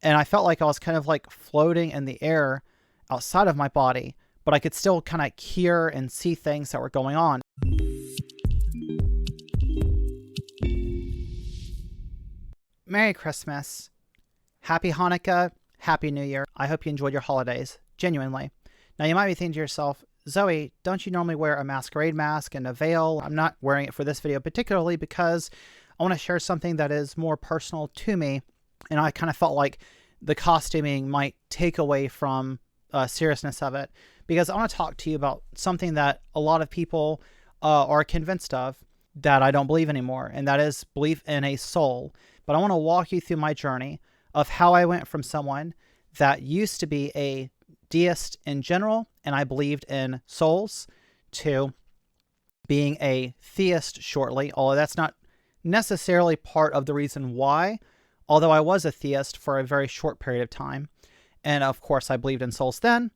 And I felt like I was kind of like floating in the air outside of my body, but I could still kind of hear and see things that were going on. Merry Christmas. Happy Hanukkah. Happy New Year. I hope you enjoyed your holidays. Genuinely. Now you might be thinking to yourself, Zoe, don't you normally wear a masquerade mask and a veil? I'm not wearing it for this video particularly because I want to share something that is more personal to me. And I kind of felt like the costuming might take away from seriousness of it, because I want to talk to you about something that a lot of people are convinced of that I don't believe anymore, and that is belief in a soul. But I want to walk you through my journey of how I went from someone that used to be a deist in general, and I believed in souls, to being a theist shortly, although that's not necessarily part of the reason why, although I was a theist for a very short period of time. And of course, I believed in souls then.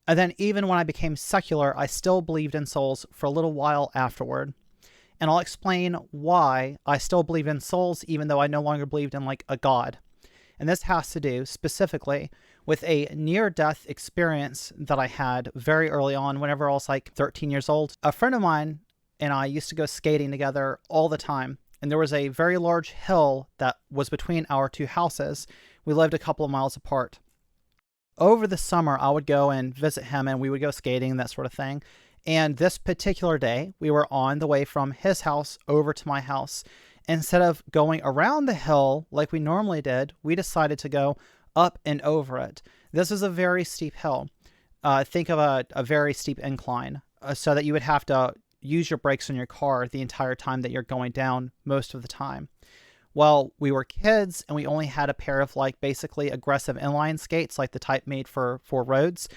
And then even when I became secular, I still believed in souls for a little while afterward. And I'll explain why I still believed in souls, even though I no longer believed in like a god. And this has to do specifically with a near-death experience that I had very early on, whenever I was like 13 years old. A friend of mine and I used to go skating together all the time. And there was a very large hill that was between our two houses. We lived a couple of miles apart. Over the summer, I would go and visit him, and we would go skating, that sort of thing. And this particular day, we were on the way from his house over to my house. Instead of going around the hill like we normally did, we decided to go up and over it. This is a very steep hill. Think of a very steep incline, so that you would have to use your brakes on your car the entire time that you're going down most of the time. Well, we were kids and we only had a pair of like basically aggressive inline skates, like the type made for roads,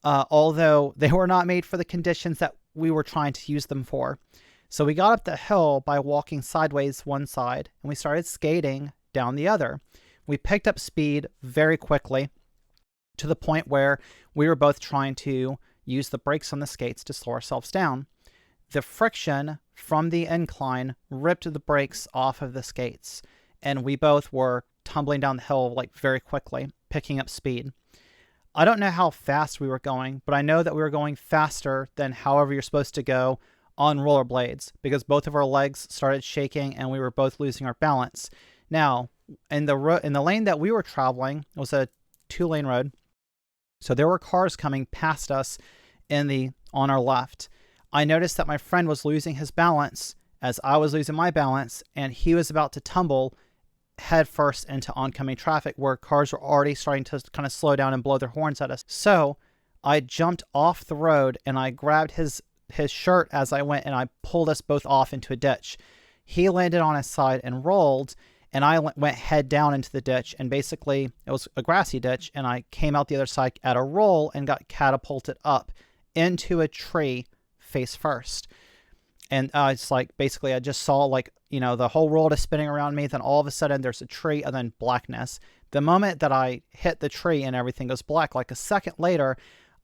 although they were not made for the conditions that we were trying to use them for. So we got up the hill by walking sideways one side and we started skating down the other. We picked up speed very quickly to the point where we were both trying to use the brakes on the skates to slow ourselves down. The friction from the incline ripped the brakes off of the skates, and we both were tumbling down the hill like very quickly, picking up speed. I don't know how fast we were going, but I know that we were going faster than however you're supposed to go on rollerblades, because both of our legs started shaking and we were both losing our balance. Now, in the lane that we were traveling, it was a 2-lane road, so there were cars coming past us on our left. I noticed that my friend was losing his balance as I was losing my balance, and he was about to tumble headfirst into oncoming traffic where cars were already starting to kind of slow down and blow their horns at us. So I jumped off the road and I grabbed his shirt as I went, and I pulled us both off into a ditch. He landed on his side and rolled, and I went head down into the ditch, and basically it was a grassy ditch, and I came out the other side at a roll and got catapulted up into a tree face first. And it's like basically I just saw like, the whole world is spinning around me. Then all of a sudden there's a tree and then blackness. The moment that I hit the tree and everything goes black, like a second later,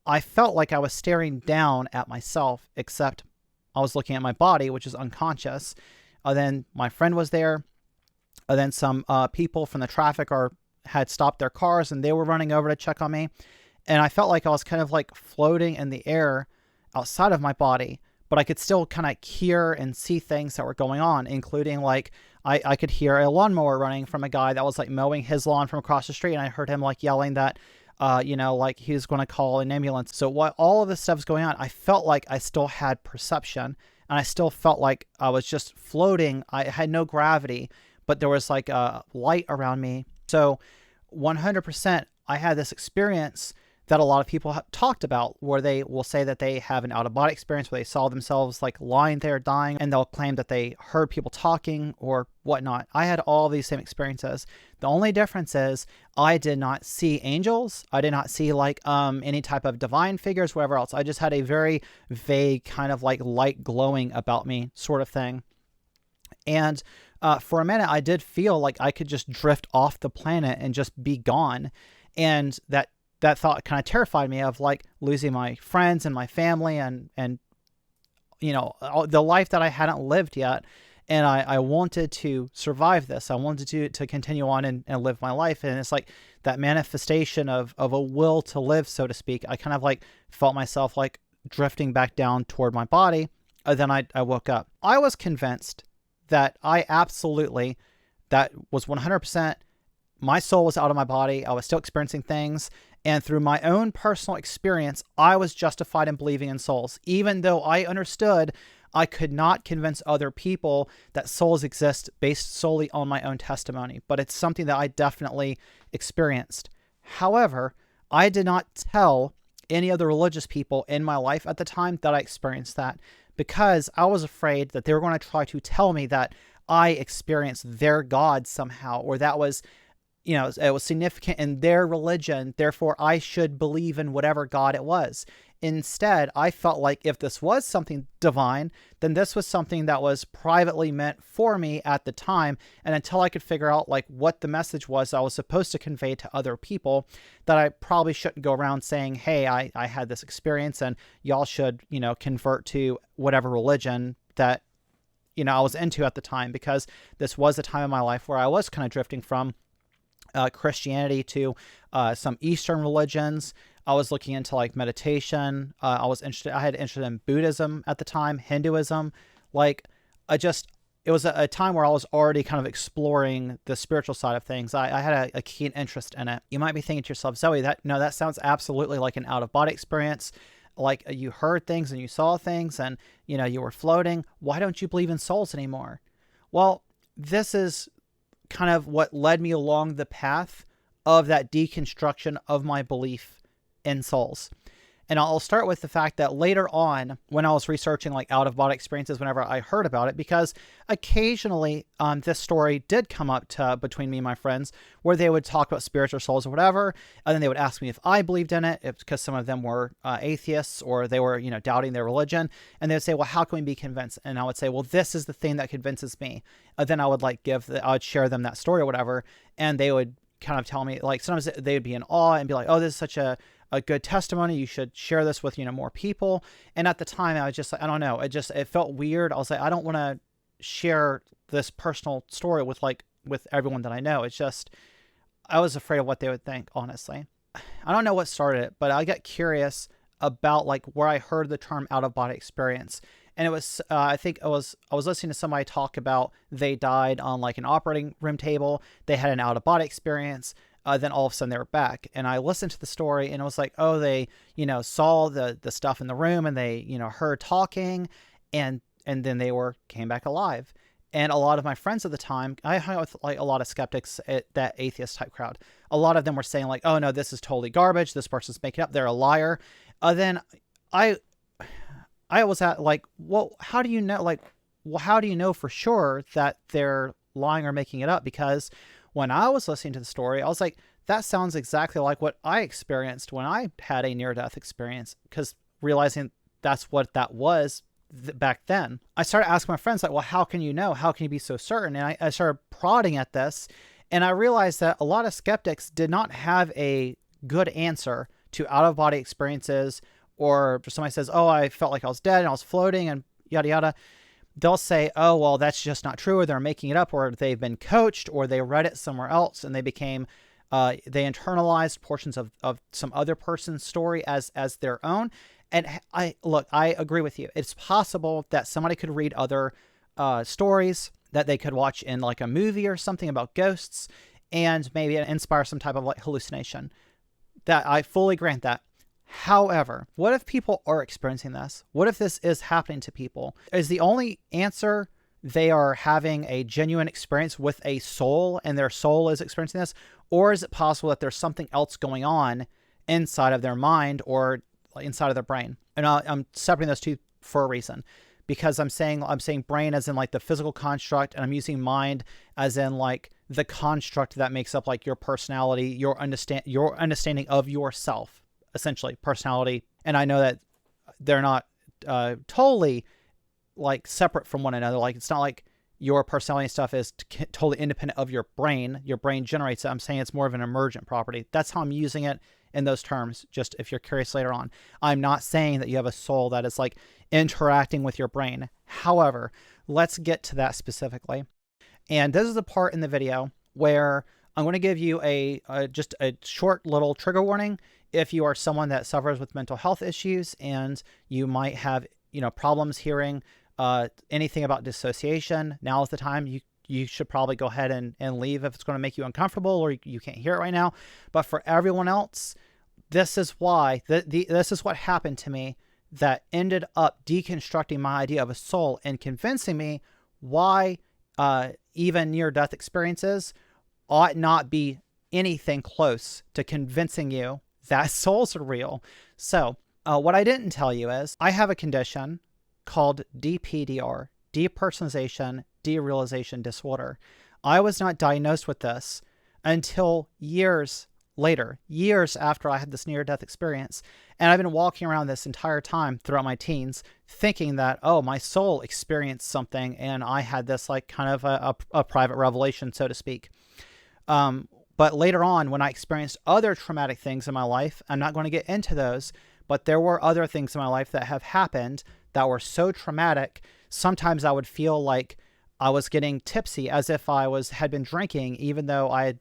I felt like I was staring down at myself, except I was looking at my body, which is unconscious. Then my friend was there. Then some people from the traffic had stopped their cars and they were running over to check on me. And I felt like I was kind of like floating in the air outside of my body, but I could still kind of hear and see things that were going on, including like I could hear a lawnmower running from a guy that was like mowing his lawn from across the street, and I heard him like yelling that like he was going to call an ambulance. So while all of this stuff was going on, I felt like I still had perception, and I still felt like I was just floating. I had no gravity, but there was like a light around me. So 100% I had this experience that a lot of people have talked about, where they will say that they have an out-of-body experience where they saw themselves like lying there dying, and they'll claim that they heard people talking or whatnot. I had all these same experiences. The only difference is I did not see angels. I did not see like any type of divine figures, whatever else. I just had a very vague kind of like light glowing about me sort of thing. And for a minute, I did feel like I could just drift off the planet and just be gone. And that thought kind of terrified me, of like losing my friends and my family and the life that I hadn't lived yet. And I wanted to survive this. I wanted to continue on and live my life. And it's like that manifestation of a will to live, so to speak. I kind of like felt myself like drifting back down toward my body. Then I woke up. I was convinced that that was 100%, my soul was out of my body. I was still experiencing things. And through my own personal experience, I was justified in believing in souls, even though I understood I could not convince other people that souls exist based solely on my own testimony. But it's something that I definitely experienced. However, I did not tell any other religious people in my life at the time that I experienced that, because I was afraid that they were going to try to tell me that I experienced their God somehow, or that was, it was significant in their religion, therefore I should believe in whatever God it was. Instead, I felt like if this was something divine, then this was something that was privately meant for me at the time. And until I could figure out like what the message was I was supposed to convey to other people, that I probably shouldn't go around saying, hey, I had this experience and y'all should, convert to whatever religion that, I was into at the time, because this was a time in my life where I was kind of drifting from Christianity to some Eastern religions. I was looking into like meditation. I had interest in Buddhism at the time, Hinduism. Like it was a time where I was already kind of exploring the spiritual side of things. I had a keen interest in it. You might be thinking to yourself, Zoe, that sounds absolutely like an out of body experience. Like you heard things and you saw things and, you were floating. Why don't you believe in souls anymore? Well, this is kind of what led me along the path of that deconstruction of my belief in souls. And I'll start with the fact that later on, when I was researching like out-of-body experiences, whenever I heard about it, because occasionally this story did come up between me and my friends, where they would talk about spirits or souls or whatever, and then they would ask me if I believed in it, because some of them were atheists, or they were, doubting their religion, and they would say, well, how can we be convinced? And I would say, well, this is the thing that convinces me. Then I would I would share them that story or whatever, and they would kind of tell me, like, sometimes they would be in awe and be like, oh, this is such a good testimony. You should share this with, more people. And at the time I was just like, I don't know. It felt weird. I was like, I don't want to share this personal story with everyone that I know. I was afraid of what they would think, honestly. I don't know what started it, but I got curious about like where I heard the term out of body experience. And it was, I was listening to somebody talk about they died on like an operating room table. They had an out of body experience. Then all of a sudden they were back, and I listened to the story, and it was like, oh, they, saw the stuff in the room, and they, heard talking, and then they came back alive. And a lot of my friends at the time, I hung out with like a lot of skeptics at that atheist type crowd. A lot of them were saying like, oh no, this is totally garbage. This person's making up. They're a liar. Then I was at like, well, how do you know? Like, well, how do you know for sure that they're lying or making it up? Because when I was listening to the story, I was like, that sounds exactly like what I experienced when I had a near-death experience, because realizing that's what that was back then. I started asking my friends, like, well, how can you know? How can you be so certain? And I started prodding at this, and I realized that a lot of skeptics did not have a good answer to out-of-body experiences, or if somebody says, oh, I felt like I was dead and I was floating and yada, yada. They'll say, oh, well, that's just not true, or they're making it up, or they've been coached, or they read it somewhere else and they became, they internalized portions of some other person's story as their own. And I agree with you. It's possible that somebody could read other stories that they could watch in like a movie or something about ghosts, and maybe inspire some type of like hallucination. That I fully grant that. However, what if people are experiencing this? What if this is happening to people? Is the only answer they are having a genuine experience with a soul, and their soul is experiencing this? Or is it possible that there's something else going on inside of their mind or inside of their brain? And I'm separating those two for a reason, because I'm saying brain as in like the physical construct, and I'm using mind as in like the construct that makes up like your personality, your understanding of yourself. Essentially personality. And I know that they're not totally like separate from one another. Like it's not like your personality and stuff is totally independent of your brain. Your brain generates it. I'm saying it's more of an emergent property. That's how I'm using it in those terms, just if you're curious later on. I'm not saying that you have a soul that is like interacting with your brain. However, let's get to that specifically. And this is the part in the video where I'm going to give you just a short little trigger warning. If you are someone that suffers with mental health issues and you might have, problems hearing anything about dissociation, now is the time. You should probably go ahead and leave if it's going to make you uncomfortable or you can't hear it right now. But for everyone else, this is why, this is what happened to me that ended up deconstructing my idea of a soul and convincing me why even near-death experiences ought not be anything close to convincing you that souls are real. So what I didn't tell you is I have a condition called DPDR, Depersonalization, Derealization Disorder. I was not diagnosed with this until years later, years after I had this near-death experience. And I've been walking around this entire time throughout my teens thinking that, oh, my soul experienced something and I had this like kind of a private revelation, so to speak. But later on, when I experienced other traumatic things in my life, I'm not going to get into those, but there were other things in my life that have happened that were so traumatic. Sometimes I would feel like I was getting tipsy as if I had been drinking, even though I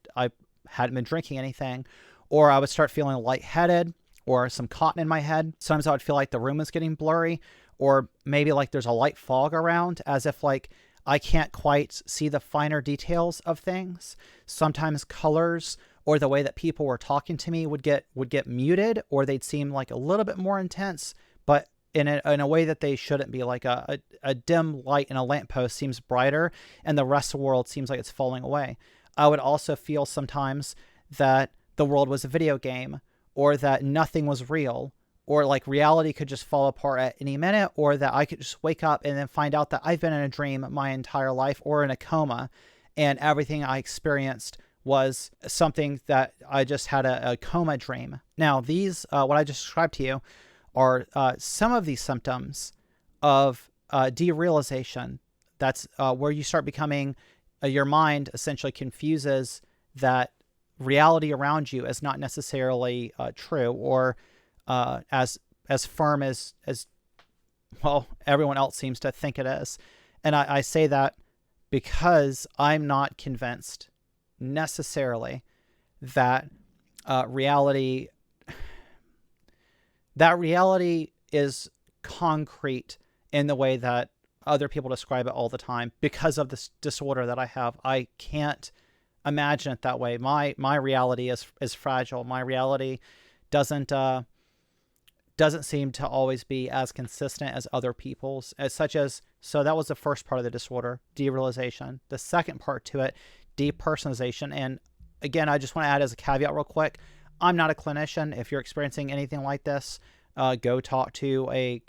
hadn't been drinking anything, or I would start feeling lightheaded or some cotton in my head. Sometimes I would feel like the room is getting blurry, or maybe like there's a light fog around, as if like I can't quite see the finer details of things. Sometimes colors or the way that people were talking to me would get muted, or they'd seem like a little bit more intense, but in a way that they shouldn't be. Like a dim light in a lamppost seems brighter and the rest of the world seems like it's falling away. I would also feel sometimes that the world was a video game, or that nothing was real, or like reality could just fall apart at any minute, or that I could just wake up and then find out that I've been in a dream my entire life or in a coma, and everything I experienced was something that I just had a coma dream. Now, these, what I just described to you, are some of these symptoms of derealization. That's where you start becoming, your mind essentially confuses that reality around you as not necessarily true, or as firm as well everyone else seems to think it is. And I say that because I'm not convinced necessarily that reality is concrete in the way that other people describe it all the time. Because of this disorder that I have, I can't imagine it that way. My reality is fragile. My reality doesn't seem to always be as consistent as other people's, so that was the first part of the disorder, derealization. The second part to it, depersonalization. And again, I just want to add as a caveat real quick, I'm not a clinician. If you're experiencing anything like this, go talk to a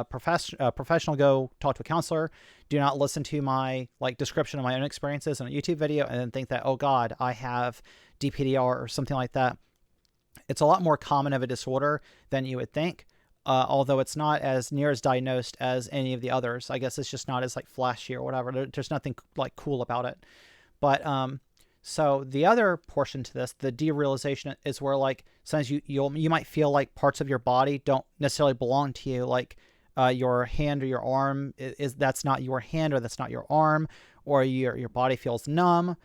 professional, go talk to a counselor. Do not listen to my description of my own experiences in a YouTube video and then think that, oh God, I have DPDR or something like that. It's a lot more common of a disorder than you would think, although it's not as near as diagnosed as any of the others. I guess it's just not as flashy or whatever. There's nothing cool about it. But so the other portion to this, the derealization, is where sometimes you might feel like parts of your body don't necessarily belong to you, like your hand or your arm that's not your hand, or that's not your arm, or your body feels numb,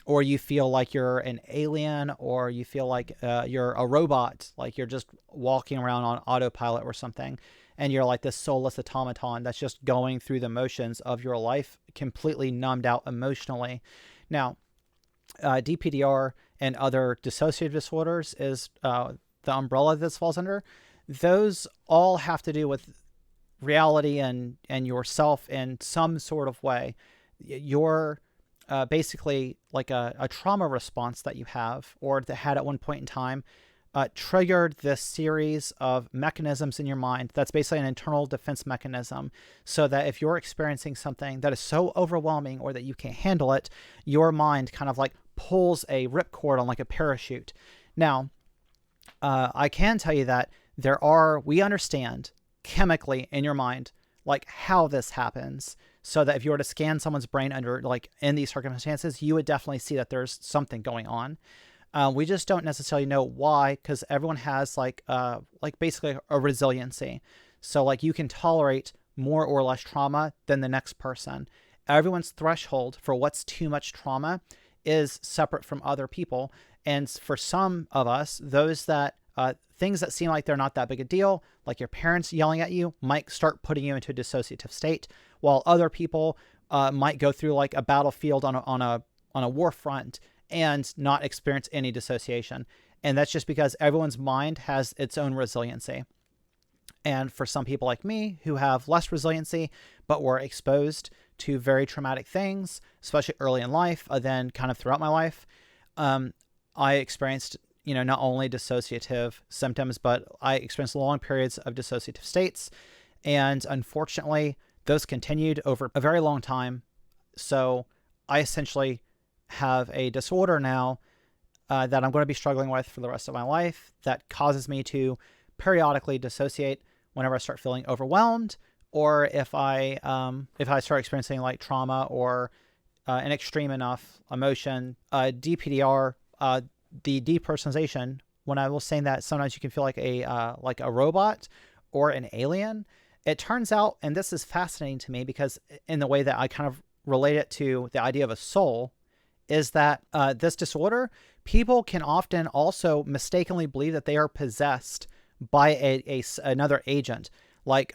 or you feel like you're an alien, or you feel like you're a robot, like you're just walking around on autopilot or something, and you're like this soulless automaton that's just going through the motions of your life, completely numbed out emotionally. Now, DPDR and other dissociative disorders is the umbrella this falls under. Those all have to do with reality and yourself in some sort of way. You're basically like a trauma response that you have, or that had at one point in time, triggered this series of mechanisms in your mind. That's basically an internal defense mechanism, so that if you're experiencing something that is so overwhelming or that you can't handle it, your mind kind of pulls a ripcord on a parachute. Now, I can tell you that we understand chemically in your mind how this happens, so that if you were to scan someone's brain under in these circumstances, you would definitely see that there's something going on. We just don't necessarily know why, because everyone has basically a resiliency. So you can tolerate more or less trauma than the next person. Everyone's threshold for what's too much trauma is separate from other people. And for some of us, those that things that seem like they're not that big a deal, like your parents yelling at you, might start putting you into a dissociative state, while other people might go through like a battlefield on a war front and not experience any dissociation. And that's just because everyone's mind has its own resiliency. And for some people like me who have less resiliency, but were exposed to very traumatic things, especially early in life, then kind of throughout my life, I experienced, not only dissociative symptoms, but I experienced long periods of dissociative states. And unfortunately, those continued over a very long time. So I essentially have a disorder now that I'm going to be struggling with for the rest of my life that causes me to periodically dissociate whenever I start feeling overwhelmed, or if I start experiencing like trauma or an extreme enough emotion. DPDR, the depersonalization, when I was saying that sometimes you can feel like a robot or an alien, it turns out, and this is fascinating to me because in the way that I kind of relate it to the idea of a soul, is that this disorder, people can often also mistakenly believe that they are possessed by another agent. Like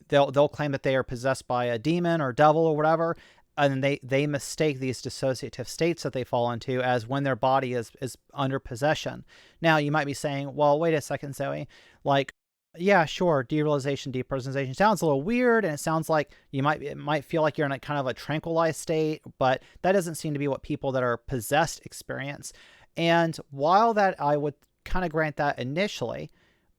they'll claim that they are possessed by a demon or devil or whatever, and they mistake these dissociative states that they fall into as when their body is under possession. Now you might be saying, well, wait a second, Zoe, like, yeah, sure, derealization, depersonalization sounds a little weird, and it sounds like it might feel like you're in a kind of a tranquilized state, but that doesn't seem to be what people that are possessed experience. And while that I would kind of grant that initially,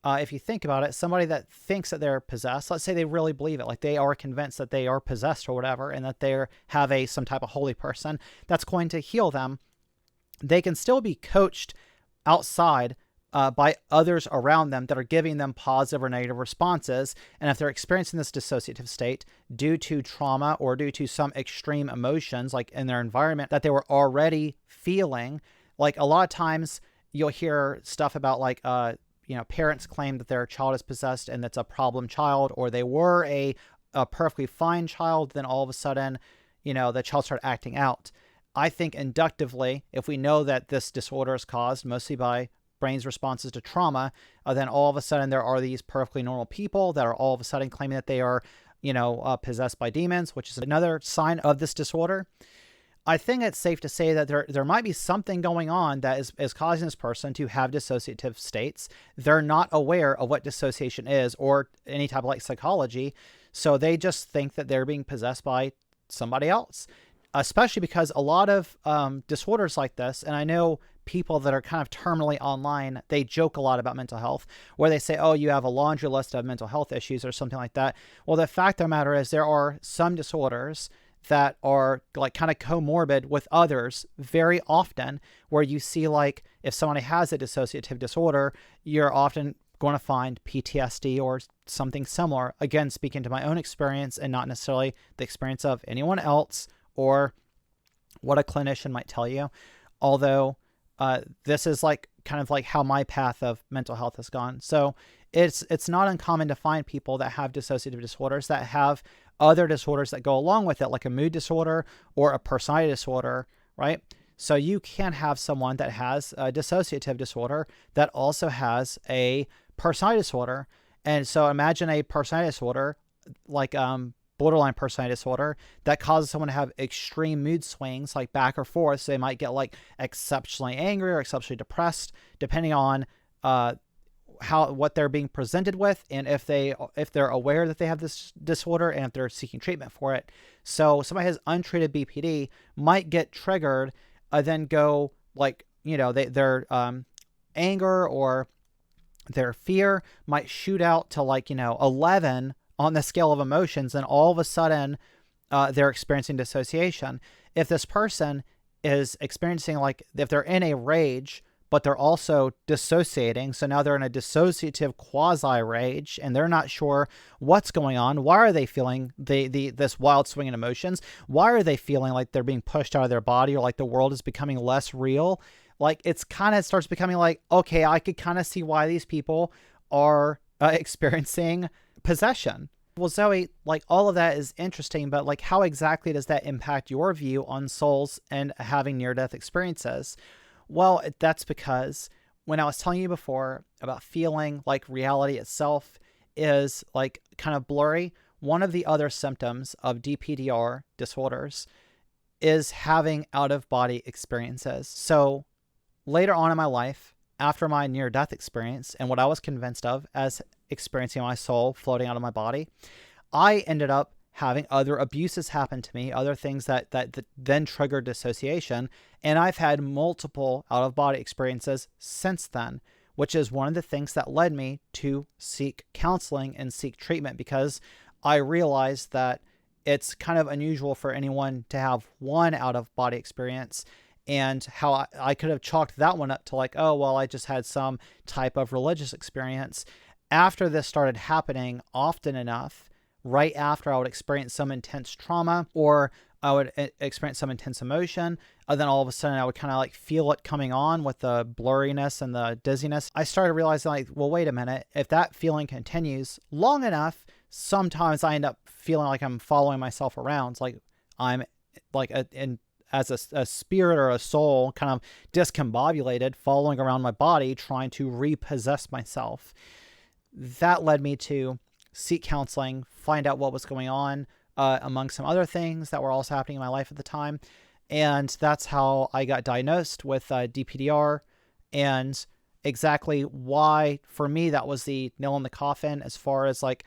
if you think about it, somebody that thinks that they're possessed, let's say they really believe it, like they are convinced that they are possessed or whatever, and that they have some type of holy person that's going to heal them, they can still be coached outside by others around them that are giving them positive or negative responses. And if they're experiencing this dissociative state due to trauma or due to some extreme emotions, like in their environment that they were already feeling, like a lot of times you'll hear stuff about like, parents claim that their child is possessed and that's a problem child, or they were a perfectly fine child, then all of a sudden, the child started acting out. I think inductively, if we know that this disorder is caused mostly by brain's responses to trauma, then all of a sudden there are these perfectly normal people that are all of a sudden claiming that they are, possessed by demons, which is another sign of this disorder. I think it's safe to say that there might be something going on that is causing this person to have dissociative states. They're not aware of what dissociation is or any type of like psychology, so they just think that they're being possessed by somebody else, especially because a lot of disorders like this, and I know people that are kind of terminally online, they joke a lot about mental health, where they say, oh, you have a laundry list of mental health issues or something like that. Well, the fact of the matter is there are some disorders that are like kind of comorbid with others very often, where you see like if somebody has a dissociative disorder, you're often going to find PTSD or something similar. Again, speaking to my own experience and not necessarily the experience of anyone else or what a clinician might tell you. Although this is like kind of like how my path of mental health has gone. So it's not uncommon to find people that have dissociative disorders that have other disorders that go along with it, like a mood disorder or a personality disorder, right? So you can have someone that has a dissociative disorder that also has a personality disorder. And so imagine a personality disorder like borderline personality disorder that causes someone to have extreme mood swings, like back or forth. So they might get like exceptionally angry or exceptionally depressed, depending on what they're being presented with, and if they're aware that they have this disorder and if they're seeking treatment for it. So somebody has untreated BPD might get triggered, then go like their anger or their fear might shoot out to like 11 on the scale of emotions, and all of a sudden they're experiencing dissociation. If this person is experiencing like if they're in a rage, but they're also dissociating. So now they're in a dissociative quasi-rage, and they're not sure what's going on. Why are they feeling this wild swing in emotions? Why are they feeling like they're being pushed out of their body, or like the world is becoming less real? Like it's kind of starts becoming like, okay, I could kind of see why these people are experiencing possession. Well, Zoe, like all of that is interesting, but like how exactly does that impact your view on souls and having near-death experiences? Well, that's because when I was telling you before about feeling like reality itself is like kind of blurry, one of the other symptoms of DPDR disorders is having out-of-body experiences. So later on in my life, after my near-death experience and what I was convinced of as experiencing my soul floating out of my body, I ended up having other abuses happen to me, other things that then triggered dissociation. And I've had multiple out-of-body experiences since then, which is one of the things that led me to seek counseling and seek treatment, because I realized that it's kind of unusual for anyone to have one out-of-body experience, and how I could have chalked that one up to like, oh, well, I just had some type of religious experience. After this started happening often enough, right after I would experience some intense trauma or I would experience some intense emotion, and then all of a sudden I would kind of like feel it coming on with the blurriness and the dizziness, I started realizing like, well, wait a minute, if that feeling continues long enough, sometimes I end up feeling like I'm following myself around. It's like I'm like as a spirit or a soul kind of discombobulated, following around my body, trying to repossess myself. That led me to seek counseling, find out what was going on, among some other things that were also happening in my life at the time. And that's how I got diagnosed with DPDR, and exactly why, for me, that was the nail in the coffin as far as like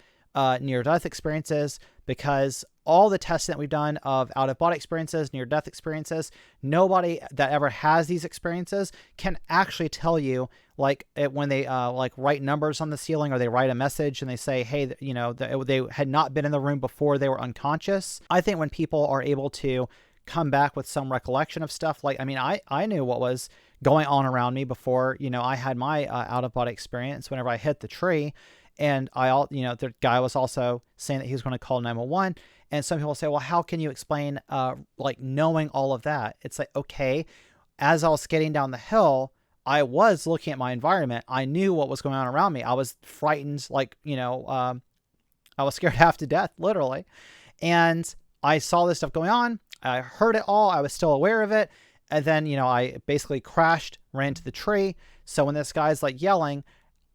near-death experiences, because all the testing that we've done of out-of-body experiences, near-death experiences, nobody that ever has these experiences can actually tell you, like when they like write numbers on the ceiling, or they write a message and they say, hey, you know, they had not been in the room before they were unconscious. I think when people are able to come back with some recollection of stuff, like, I mean, I knew what was going on around me before, you know, I had my out-of-body experience whenever I hit the tree. And you know, the guy was also saying that he was going to call 911. And some people say, well, how can you explain like knowing all of that? It's like, okay, as I was skating down the hill, I was looking at my environment. I knew what was going on around me. I was frightened, like, you know, I was scared half to death, literally. And I saw this stuff going on. I heard it all. I was still aware of it. And then, you know, I basically crashed, ran to the tree. So when this guy's like yelling,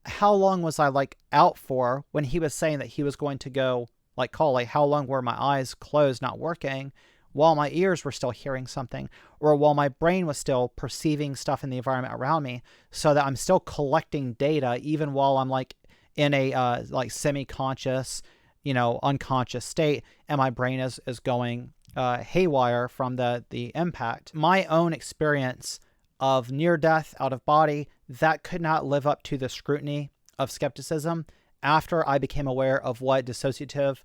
how long was I like out for when he was saying that he was going to go like call, like how long were my eyes closed, not working, while my ears were still hearing something, or while my brain was still perceiving stuff in the environment around me, so that I'm still collecting data even while I'm like in a like semi-conscious, you know, unconscious state, and my brain is going haywire from the impact. My own experience of near death, out of body, that could not live up to the scrutiny of skepticism after I became aware of what dissociative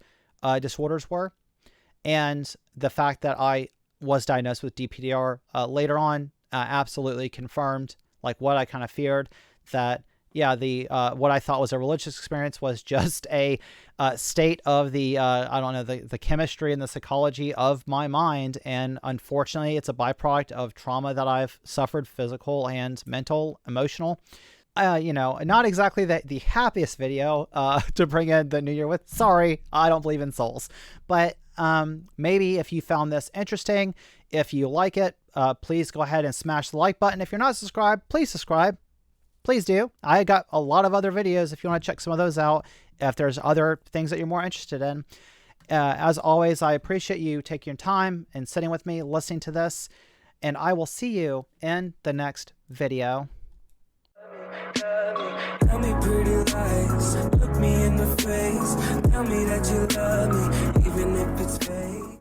disorders were, and the fact that I was diagnosed with DPDR later on absolutely confirmed like what I kind of feared, that yeah, the what I thought was a religious experience was just a state of the I don't know, the chemistry and the psychology of my mind, and unfortunately, it's a byproduct of trauma that I've suffered, physical and mental, emotional. You know, not exactly the happiest video to bring in the new year with. Sorry, I don't believe in souls, but maybe if you found this interesting, if you like it, please go ahead and smash the like button. If you're not subscribed, please subscribe. Please do. I got a lot of other videos if you want to check some of those out, if there's other things that you're more interested in. As always, I appreciate you taking your time and sitting with me, listening to this, and I will see you in the next video. Tell me pretty lies, look me in the face, tell me that you love me, even if it's fake.